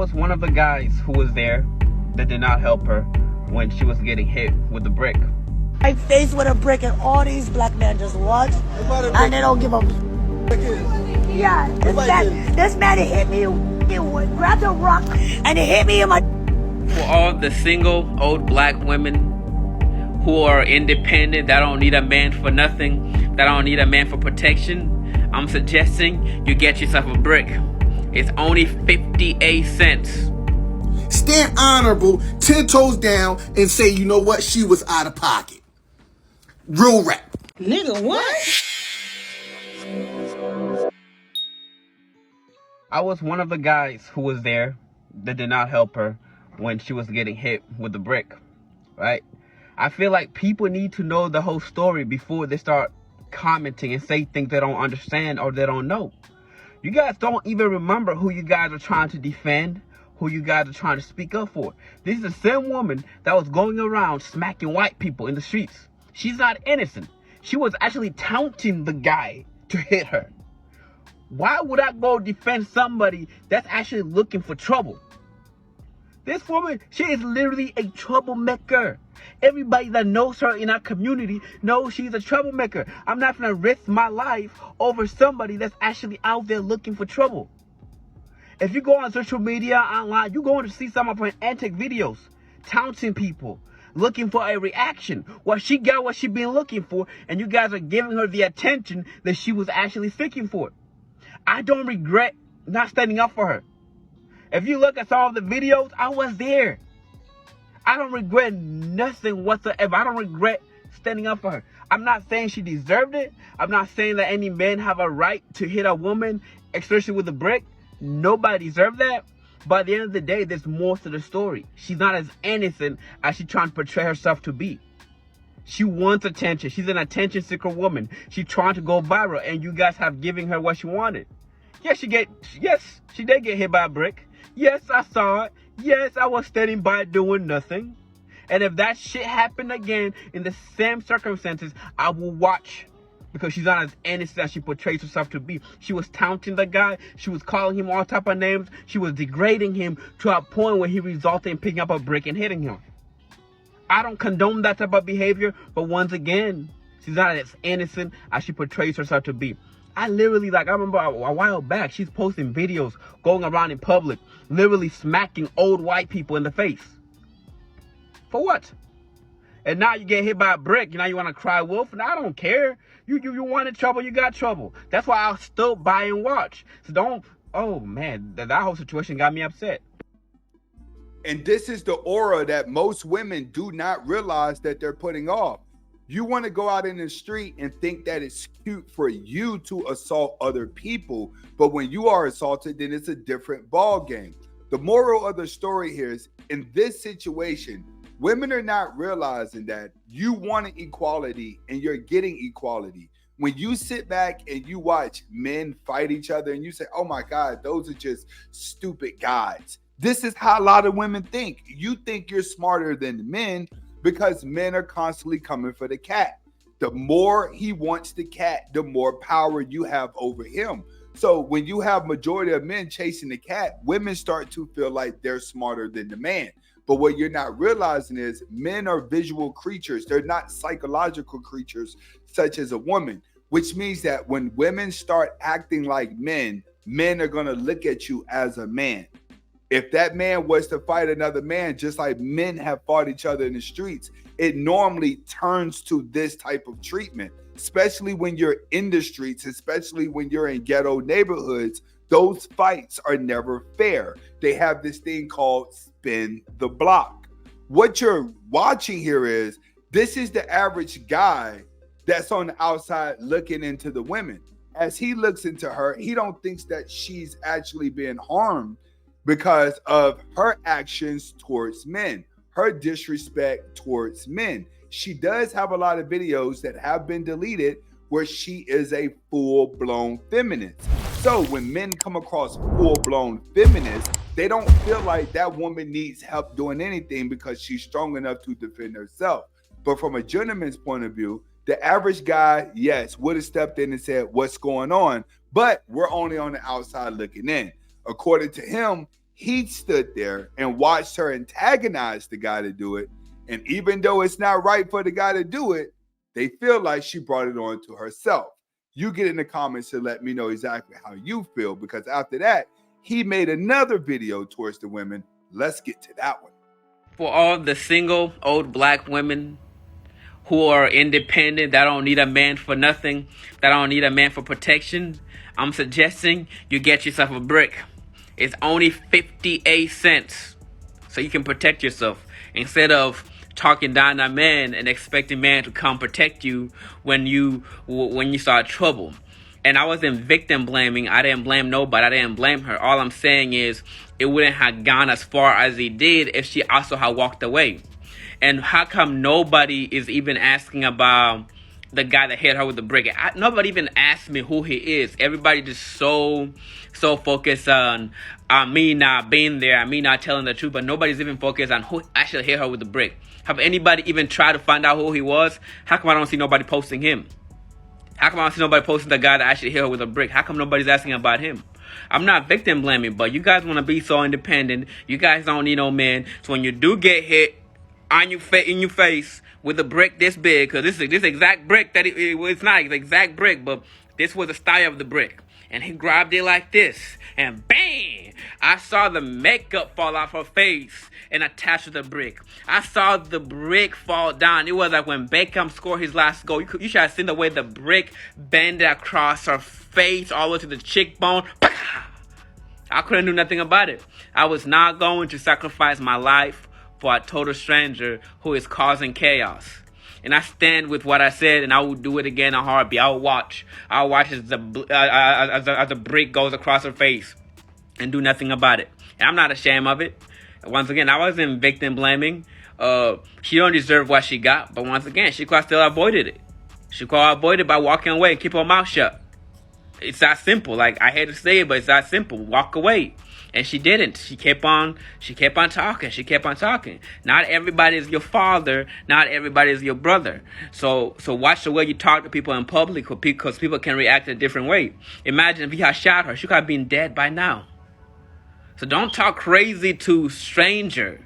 was one of the guys who was there that did not help her when she was getting hit with the brick. I faced with a brick and all these black men just watch and they don't give a yeah. This man hit me, he grabbed a rock and he hit me in my. For all the single old black women who are independent, that don't need a man for nothing, that don't need a man for protection, I'm suggesting you get yourself a brick. It's only 58 cents. Stand honorable, 10 toes down, and say, you know what, she was out of pocket. Real rap. Nigga, what? I was one of the guys who was there that did not help her when she was getting hit with the brick, right? I feel like people need to know the whole story before they start commenting and say things they don't understand or they don't know. You guys don't even remember who you guys are trying to defend, who you guys are trying to speak up for. This is the same woman that was going around smacking white people in the streets. She's not innocent. She was actually taunting the guy to hit her. Why would I go defend somebody that's actually looking for trouble? This woman, she is literally a troublemaker. Everybody that knows her in our community knows she's a troublemaker. I'm not going to risk my life over somebody that's actually out there looking for trouble. If you go on social media, online, you're going to see some of her antic videos, taunting people, looking for a reaction. Well, she got what she been looking for, and you guys are giving her the attention that she was actually seeking for. I don't regret not standing up for her. If you look at some of the videos, I was there. I don't regret nothing whatsoever. I don't regret standing up for her. I'm not saying she deserved it. I'm not saying that any men have a right to hit a woman, especially with a brick. Nobody deserves that. But at the end of the day, there's more to the story. She's not as innocent as she's trying to portray herself to be. She wants attention. She's an attention seeker woman. She's trying to go viral, and you guys have given her what she wanted. Yes, she did get hit by a brick. Yes, I saw it. Yes, I was standing by doing nothing. And if that shit happened again in the same circumstances, I will watch. Because she's not as innocent as she portrays herself to be. She was taunting the guy. She was calling him all type of names. She was degrading him to a point where he resulted in picking up a brick and hitting him. I don't condone that type of behavior, but once again, she's not as innocent as she portrays herself to be. I remember a while back, she's posting videos going around in public, literally smacking old white people in the face. For what? And now you get hit by a brick, now you want to cry wolf? And I don't care. You wanted trouble, you got trouble. That's why I'll still buy and watch. So don't, oh man, that whole situation got me upset. And this is the aura that most women do not realize that they're putting off. You want to go out in the street and think that it's cute for you to assault other people, but when you are assaulted, then it's a different ball game. The moral of the story here is, in this situation, women are not realizing that you want equality and you're getting equality. When you sit back and you watch men fight each other and you say, oh my God, those are just stupid guys. This is how a lot of women think. You think you're smarter than men because men are constantly coming for the cat. The more he wants the cat, the more power you have over him. So when you have majority of men chasing the cat, women start to feel like they're smarter than the man. But what you're not realizing is men are visual creatures. They're not psychological creatures such as a woman, which means that when women start acting like men, men are going to look at you as a man. If that man was to fight another man, just like men have fought each other in the streets, it normally turns to this type of treatment, especially when you're in the streets, especially when you're in ghetto neighborhoods. Those fights are never fair. They have this thing called spin the block. What you're watching here is, this is the average guy that's on the outside looking into the women. As he looks into her, he don't think that she's actually being harmed because of her actions towards men, her disrespect towards men. She does have a lot of videos that have been deleted where she is a full-blown feminist. So when men come across full-blown feminists, they don't feel like that woman needs help doing anything because she's strong enough to defend herself. But from a gentleman's point of view, the average guy, yes, would have stepped in and said, what's going on? But we're only on the outside looking in. According to him, he stood there and watched her antagonize the guy to do it. And even though it's not right for the guy to do it, they feel like she brought it on to herself. You get in the comments to let me know exactly how you feel, because after that, he made another video towards the women. Let's get to that one. For all the single old black women who are independent, that don't need a man for nothing, that don't need a man for protection, I'm suggesting you get yourself a brick. It's only 58 cents, so you can protect yourself instead of talking down to man and expecting man to come protect you when you start trouble. And I wasn't victim blaming. I didn't blame nobody. I didn't blame her. All I'm saying is it wouldn't have gone as far as it did if she also had walked away. And how come nobody is even asking about the guy that hit her with the brick? Nobody even asked me who he is. Everybody just so focused on me not being there, me not telling the truth, but nobody's even focused on who actually hit her with the brick. Have anybody even tried to find out who he was? How come I don't see nobody posting him? How come I don't see nobody posting the guy that actually hit her with a brick? How come nobody's asking about him? I'm not victim blaming, but you guys want to be so independent. You guys don't need no man. So when you do get hit on your in your face with a brick this big, because this exact brick that it's not the exact brick, but this was the style of the brick, and he grabbed it like this, and bang! I saw the makeup fall off her face and attach to the brick. I saw the brick fall down. It was like when Beckham scored his last goal. You should have seen the way the brick bended across her face all the way to the cheekbone. I couldn't do nothing about it. I was not going to sacrifice my life for a total stranger who is causing chaos. And I stand with what I said, and I will do it again in a heartbeat. I'll watch as the brick goes across her face and do nothing about it. And I'm not ashamed of it. Once again, I wasn't victim blaming. She don't deserve what she got, but once again, she could have still avoided it. She could have avoided it by walking away and keep her mouth shut. It's that simple. Like, I hate to say it, but it's that simple. Walk away. And she didn't. She kept on talking. She kept on talking. Not everybody is your father. Not everybody is your brother. So watch the way you talk to people in public, because people can react in a different way. Imagine if you had shot her. She could have been dead by now. So don't talk crazy to stranger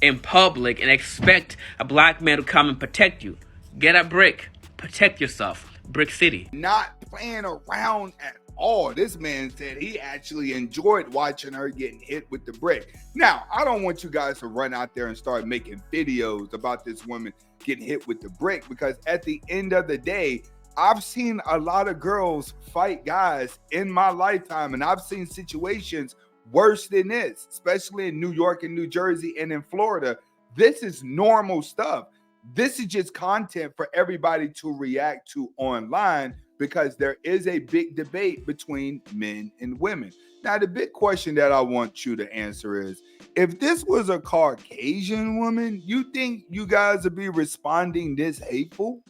in public and expect a black man to come and protect you. Get a brick. Protect yourself. Brick City. Not playing around at all. This man said he actually enjoyed watching her getting hit with the brick. Now, I don't want you guys to run out there and start making videos about this woman getting hit with the brick, because at the end of the day, I've seen a lot of girls fight guys in my lifetime, and I've seen situations worse than this, especially in New York and New Jersey and in Florida. This is normal stuff. This is just content for everybody to react to online, because there is a big debate between men and women. Now, the big question that I want you to answer is, if this was a Caucasian woman, you think you guys would be responding this hateful?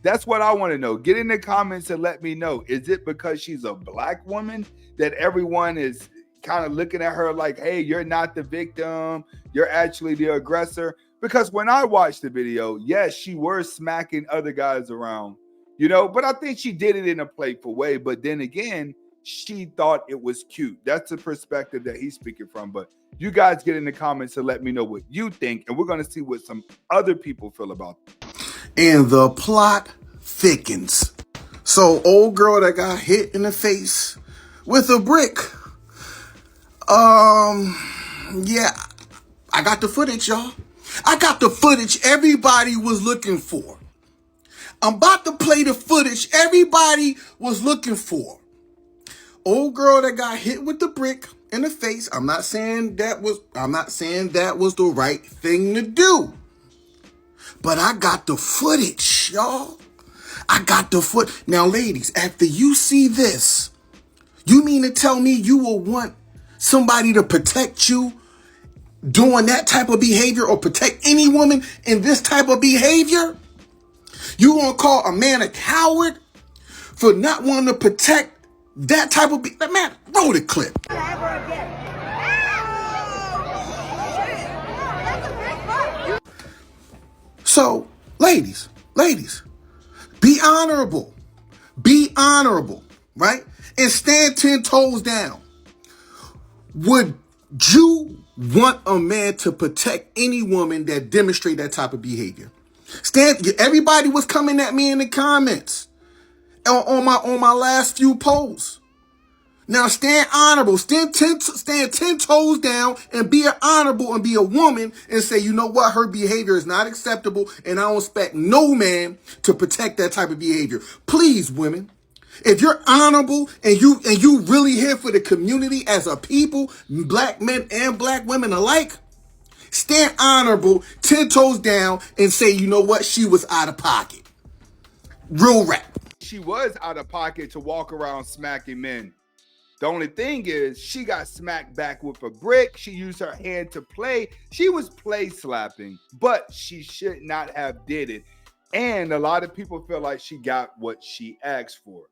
That's what I want to know. Get in the comments and let me know. Is it because she's a black woman that everyone is kind of looking at her like, hey, you're not the victim, you're actually the aggressor? Because when I watched the video, yes, she was smacking other guys around, but I think she did it in a playful way. But then again, she thought it was cute. That's the perspective that he's speaking from. But you guys get in the comments and let me know what you think, and we're going to see what some other people feel about it. And the plot thickens. So, old girl that got hit in the face with a brick. Yeah, I got the footage, y'all. I got the footage everybody was looking for. I'm about to play the footage everybody was looking for. Old girl that got hit with the brick in the face. I'm not saying that was the right thing to do. But I got the footage, y'all. I got the foot. Now, ladies, after you see this, you mean to tell me you will want somebody to protect you doing that type of behavior, or protect any woman in this type of behavior? You gonna call a man a coward for not wanting to protect that type of man? Roll the clip. So, ladies, be honorable, right? And stand 10 toes down. Would You want a man to protect any woman that demonstrate that type of behavior. Everybody was coming at me in the comments on my last few posts. Now stand honorable, stand 10 toes down and be honorable and be a woman and say, you know what, her behavior is not acceptable and I don't expect no man to protect that type of behavior. Please, women, if you're honorable and you really here for the community as a people, black men and black women alike, stand honorable, 10 toes down and say, you know what, she was out of pocket. Real rap. She was out of pocket to walk around smacking men. The only thing is she got smacked back with a brick. She used her hand to play. She was play slapping, but she should not have did it. And a lot of people feel like she got what she asked for.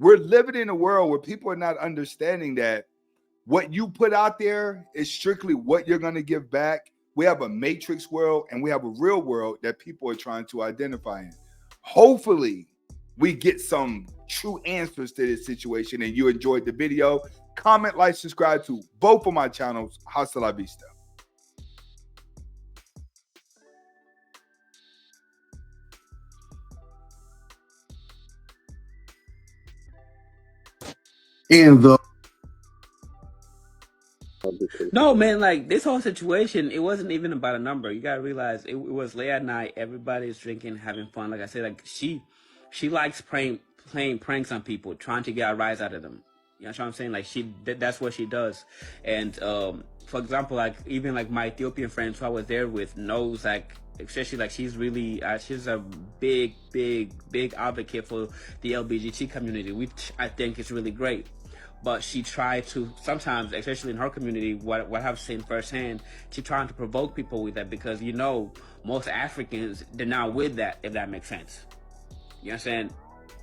We're living in a world where people are not understanding that what you put out there is strictly what you're going to give back. We have a matrix world and we have a real world that people are trying to identify in. Hopefully, we get some true answers to this situation and you enjoyed the video. Comment, like, subscribe to both of my channels. Hasta la vista. And No, man, like this whole situation, it wasn't even about a number. You gotta realize it was late at night. Everybody's drinking, having fun. Like I said, like she likes playing pranks on people, trying to get a rise out of them. You know what I'm saying? Like that's what she does. And for example, like even like my Ethiopian friends who I was there with knows, like especially like she's really she's a big advocate for the LGBT community, which I think is really great. But she tried to sometimes, especially in her community, what I've seen firsthand, she trying to provoke people with that because, you know, most Africans, they're not with that, if that makes sense. You know what I'm saying?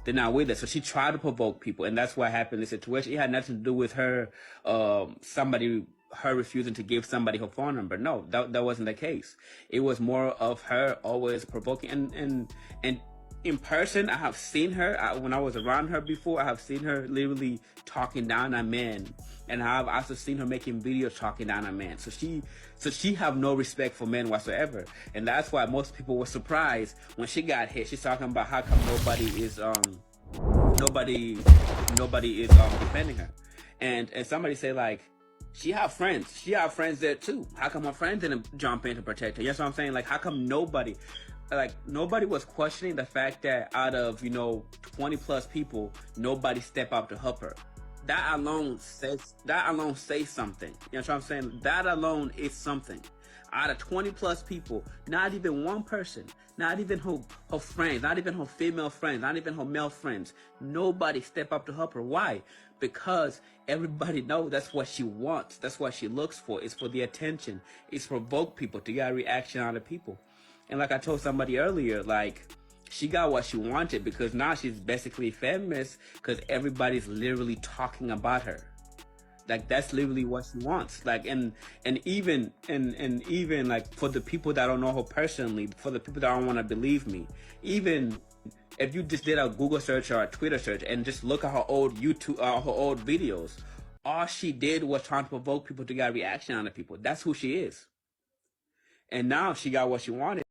They're not with it. So she tried to provoke people, and that's what happened in the situation. It had nothing to do with her, her refusing to give somebody her phone number. No, that wasn't the case. It was more of her always provoking and in person, I have seen her when I was around her before. I have seen her literally talking down on men, and I've also seen her making videos talking down on men. So she have no respect for men whatsoever, and that's why most people were surprised when she got hit. She's talking about how come nobody is defending her, and somebody say like, she have friends. She have friends there too. How come her friends didn't jump in to protect her? You know what I'm saying? Like, how come nobody was questioning the fact that out of, 20 plus people, nobody stepped up to help her? That alone says something. You know what I'm saying? That alone is something. Out of 20 plus people, not even one person, not even her friends, not even her female friends, not even her male friends, nobody step up to help her. Why? Because everybody knows that's what she wants. That's what she looks for. It's for the attention. It's provoke people to get a reaction out of people. And like I told somebody earlier, like, she got what she wanted because now she's basically famous because everybody's literally talking about her. Like, that's literally what she wants. Like, and even like for the people that don't know her personally, for the people that don't want to believe me, even if you just did a Google search or a Twitter search and just look at her old YouTube, her old videos, all she did was trying to provoke people to get a reaction out of people. That's who she is. And now she got what she wanted.